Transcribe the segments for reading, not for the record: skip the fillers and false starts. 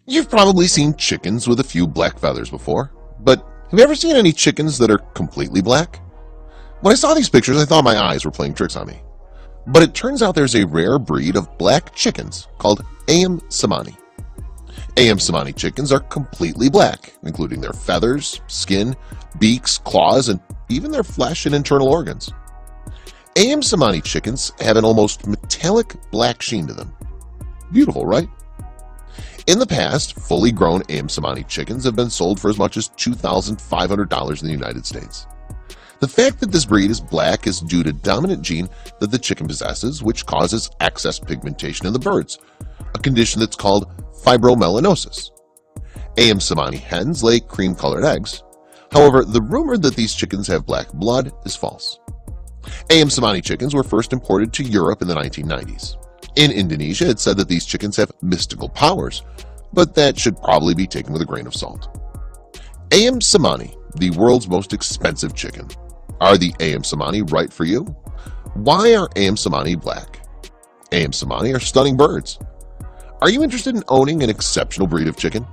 You've probably seen chickens with a few black feathers before, but have you ever seen any chickens that are completely black? When I saw these pictures, I thought my eyes were playing tricks on me. But it turns out there's a rare breed of black chickens called AM Samani. AM Samani chickens are completely black, including their feathers, skin, beaks, claws, and even their flesh and internal organs. AM Samani chickens have an almost metallic black sheen to them. Beautiful, right? In the past, fully grown AM Samani chickens have been sold for as much as $2,500 in the United States. The fact that this breed is black is due to dominant gene that the chicken possesses, which causes excess pigmentation in the birds, a condition that's called fibromelanosis. AM Samani hens lay cream-colored eggs. However, the rumor that these chickens have black blood is false. AM Samani chickens were first imported to Europe in the 1990s. In Indonesia, it's said that these chickens have mystical powers, but that should probably be taken with a grain of salt. AM Samani, the world's most expensive chicken. Are the AM Samani right for you? Why are AM Samani black? AM Samani are stunning birds. Are you interested in owning an exceptional breed of chicken?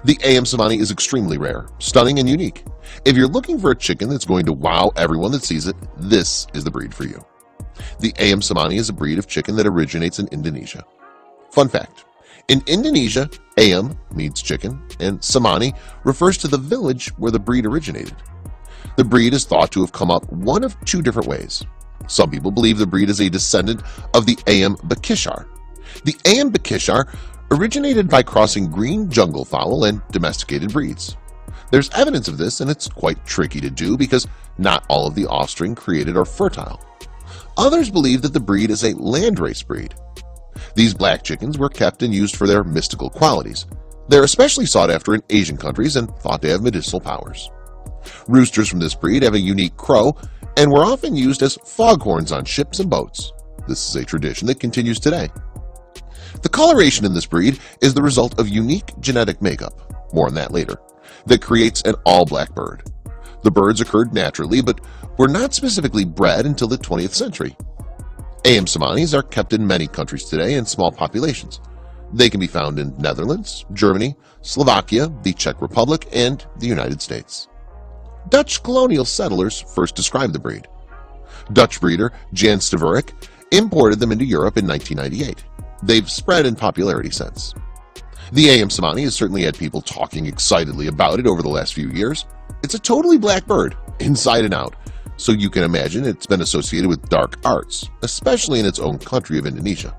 The AM Samani is extremely rare, stunning, and unique. If you're looking for a chicken that's going to wow everyone that sees it, this is the breed for you. The AM Samani is a breed of chicken that originates in Indonesia. Fun fact: in Indonesia, AM means chicken, and Samani refers to the village where the breed originated. The breed is thought to have come up one of two different ways. Some people believe the breed is a descendant of the AM Bakishar. The AM Bakishar originated by crossing green jungle fowl and domesticated breeds. There's evidence of this, and it's quite tricky to do because not all of the offspring created are fertile. Others believe that the breed is a landrace breed. These black chickens were kept and used for their mystical qualities. They're especially sought after in Asian countries and thought to have medicinal powers. Roosters from this breed have a unique crow and were often used as foghorns on ships and boats. This is a tradition that continues today. The coloration in this breed is the result of unique genetic makeup, more on that later, that creates an all-black bird. The birds occurred naturally, but were not specifically bred until the 20th century. AM Samanis are kept in many countries today in small populations. They can be found in Netherlands, Germany, Slovakia, the Czech Republic, and the United States. Dutch colonial settlers first described the breed. Dutch breeder Jan Stavorik imported them into Europe in 1998. They've spread in popularity since. The AM Samani has certainly had people talking excitedly about it over the last few years. It's a totally black bird, inside and out, so you can imagine it's been associated with dark arts, especially in its own country of Indonesia.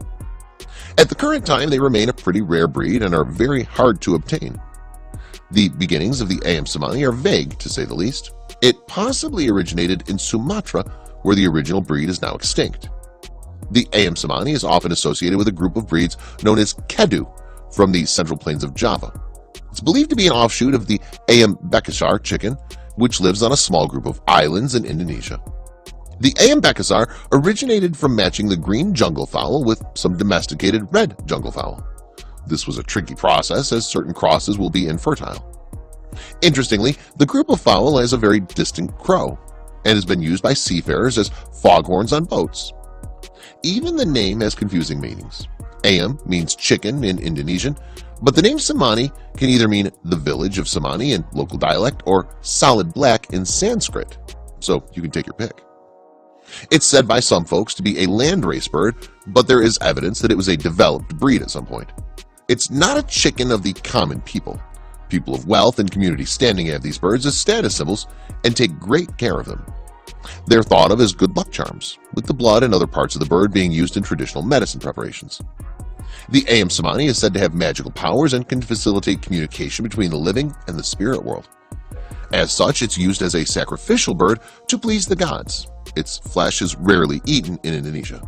At the current time, they remain a pretty rare breed and are very hard to obtain. The beginnings of the AM Samani are vague, to say the least. It possibly originated in Sumatra, where the original breed is now extinct. The AM Samani is often associated with a group of breeds known as Kedu from the central plains of Java. It's believed to be an offshoot of the AM Bekasar chicken, which lives on a small group of islands in Indonesia. The AM Bekasar originated from matching the green jungle fowl with some domesticated red jungle fowl. This was a tricky process, as certain crosses will be infertile. Interestingly, the group of fowl has a very distinct crow and has been used by seafarers as foghorns on boats. Even the name has confusing meanings. AM means chicken in Indonesian, but the name Samani can either mean the village of Samani in local dialect or solid black in Sanskrit, so you can take your pick. It's said by some folks to be a landrace bird, but there is evidence that it was a developed breed at some point. It's not a chicken of the common people. People of wealth and community standing have these birds as status symbols and take great care of them. They're thought of as good luck charms, with the blood and other parts of the bird being used in traditional medicine preparations. The AM Samani is said to have magical powers and can facilitate communication between the living and the spirit world. As such, it's used as a sacrificial bird to please the gods. Its flesh is rarely eaten in Indonesia.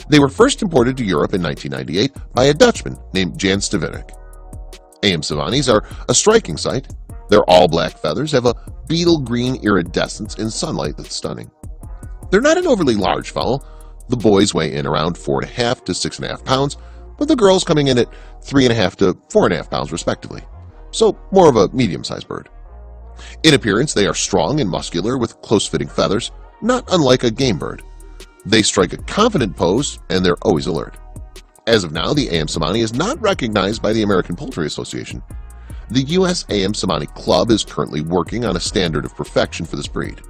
They were first imported to Europe in 1998 by a Dutchman named Jan Stavorik. AM Samanis are a striking sight. Their all-black feathers have a beetle green iridescence in sunlight that's stunning. They're not an overly large fowl. The boys weigh in around 4.5 to 6.5 pounds, with the girls coming in at 3.5 to 4.5 pounds respectively, so more of a medium-sized bird. In appearance, they are strong and muscular with close-fitting feathers, not unlike a game bird. They strike a confident pose and they're always alert. As of now, the A.M. Samani is not recognized by the American Poultry Association. The U.S. A.M. Samani Club is currently working on a standard of perfection for this breed.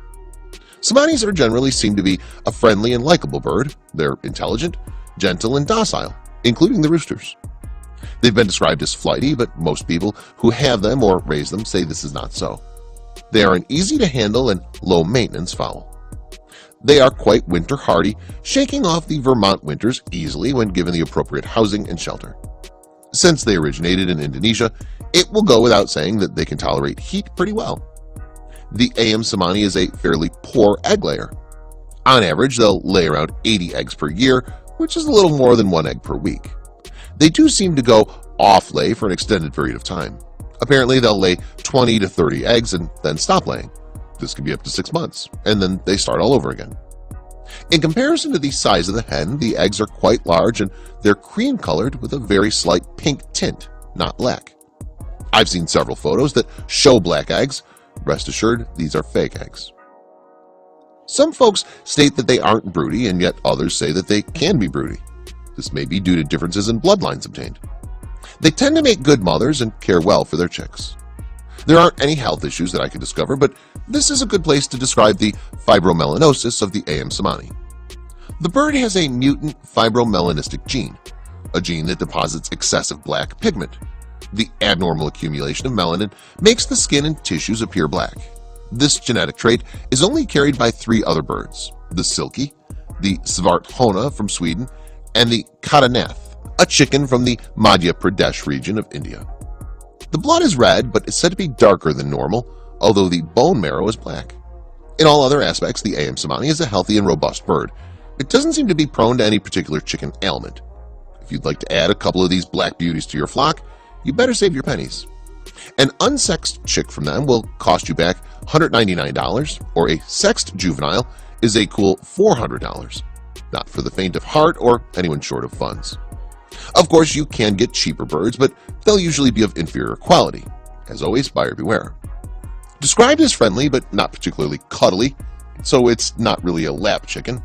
Samanis are generally seen to be a friendly and likable bird. They're intelligent, gentle, and docile, including the roosters. They've been described as flighty, but most people who have them or raise them say this is not so. They are an easy-to-handle and low-maintenance fowl. They are quite winter hardy, shaking off the Vermont winters easily when given the appropriate housing and shelter. Since they originated in Indonesia, it will go without saying that they can tolerate heat pretty well. The A.M. Samani is a fairly poor egg layer. On average, they'll lay around 80 eggs per year, which is a little more than 1 egg per week. They do seem to go off-lay for an extended period of time. Apparently, they'll lay 20 to 30 eggs and then stop laying. This can be up to 6 months, and then they start all over again. In comparison to the size of the hen, the eggs are quite large and they're cream-colored with a very slight pink tint, not black. I've seen several photos that show black eggs. Rest assured, these are fake eggs. Some folks state that they aren't broody, and yet others say that they can be broody. This may be due to differences in bloodlines obtained. They tend to make good mothers and care well for their chicks. There aren't any health issues that I could discover, but this is a good place to describe the fibromelanosis of the A.M. Samani. The bird has a mutant fibromelanistic gene, a gene that deposits excessive black pigment. The abnormal accumulation of melanin makes the skin and tissues appear black. This genetic trait is only carried by 3 other birds: the silkie, the svarthona from Sweden, and the kadanath, a chicken from the Madhya Pradesh region of India. The blood is red, but is said to be darker than normal, although the bone marrow is black. In all other aspects, the A.M. Samani is a healthy and robust bird. It doesn't seem to be prone to any particular chicken ailment. If you'd like to add a couple of these black beauties to your flock, you better save your pennies. An unsexed chick from them will cost you back $199, or a sexed juvenile is a cool $400. Not for the faint of heart or anyone short of funds. Of course, you can get cheaper birds, but they'll usually be of inferior quality. As always, buyer beware. Described as friendly but not particularly cuddly, so it's not really a lap chicken,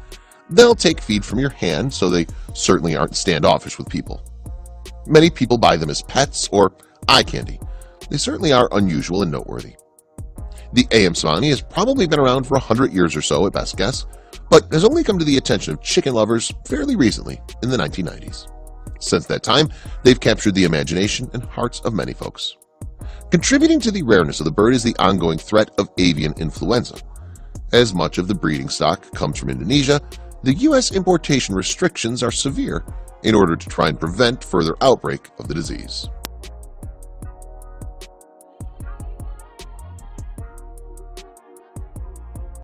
they'll take feed from your hand, so they certainly aren't standoffish with people. Many people buy them as pets or eye candy. They certainly are unusual and noteworthy. The A.M. Samani has probably been around for 100 years or so at best guess, but has only come to the attention of chicken lovers fairly recently in the 1990s. Since that time, they've captured the imagination and hearts of many folks. Contributing to the rareness of the bird is the ongoing threat of avian influenza. As much of the breeding stock comes from Indonesia, the U.S. importation restrictions are severe in order to try and prevent further outbreak of the disease.